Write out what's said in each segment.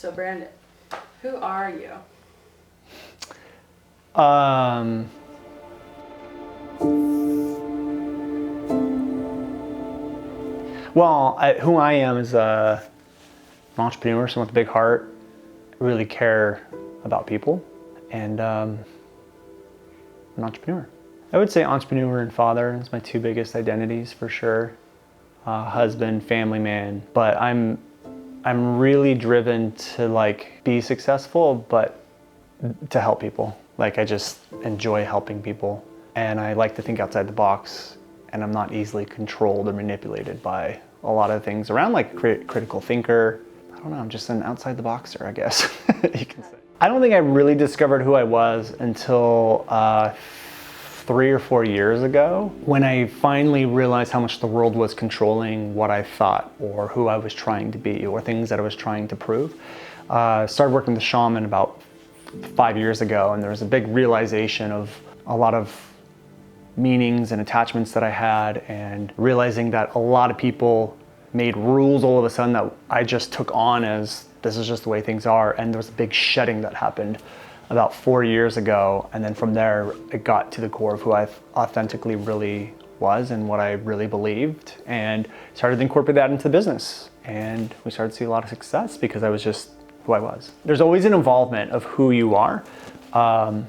So Brandon, who are you? Who I am is an entrepreneur, someone with a big heart. I really care about people, and an entrepreneur. I would say entrepreneur and father is my two biggest identities for sure. Husband, family man, but I'm really driven to be successful, but to help people. I just enjoy helping people, and I like to think outside the box, and I'm not easily controlled or manipulated by a lot of things around, critical thinker. I don't know, I'm just an outside the boxer, I guess you can say. I don't think I really discovered who I was until 3 or 4 years ago, when I finally realized how much the world was controlling what I thought or who I was trying to be or things that I was trying to prove. Started working with the shaman about 5 years ago, and there was a big realization of a lot of meanings and attachments that I had, and realizing that a lot of people made rules all of a sudden that I just took on as this is just the way things are. And there was a big shedding that happened about 4 years ago, and then from there it got to the core of who I authentically really was and what I really believed, and started to incorporate that into the business, and we started to see a lot of success because I was just who I was. There's always an involvement of who you are, and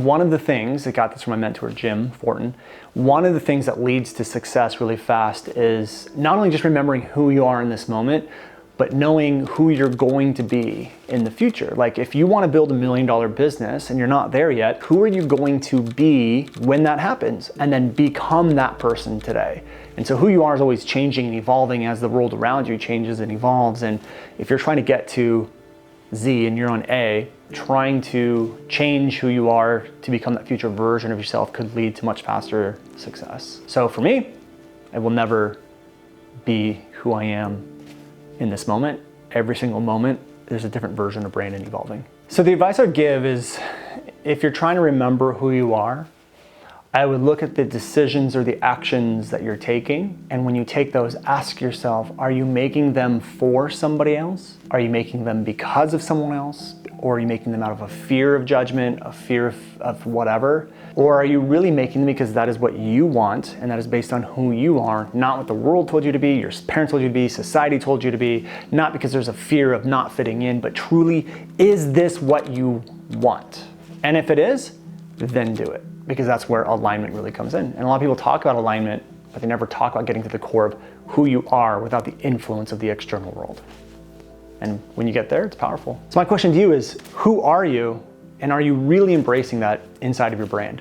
one of the things, I got this from my mentor Jim Fortin, one of the things that leads to success really fast is not only just remembering who you are in this moment, but knowing who you're going to be in the future. If you want to build $1 million business and you're not there yet, who are you going to be when that happens? And then become that person today. And so who you are is always changing and evolving as the world around you changes and evolves. And if you're trying to get to Z and you're on A, trying to change who you are to become that future version of yourself could lead to much faster success. So for me, I will never be who I am in this moment. Every single moment, there's a different version of Brandon evolving. So the advice I'd give is, if you're trying to remember who you are, I would look at the decisions or the actions that you're taking. And when you take those, ask yourself, are you making them for somebody else? Are you making them because of someone else? Or are you making them out of a fear of judgment, a fear of whatever? Or are you really making them because that is what you want, and that is based on who you are, not what the world told you to be, your parents told you to be, society told you to be, not because there's a fear of not fitting in, but truly, is this what you want? And if it is, then do it, because that's where alignment really comes in. And a lot of people talk about alignment, but they never talk about getting to the core of who you are without the influence of the external world. And when you get there, it's powerful. So my question to you is, who are you? And are you really embracing that inside of your brand?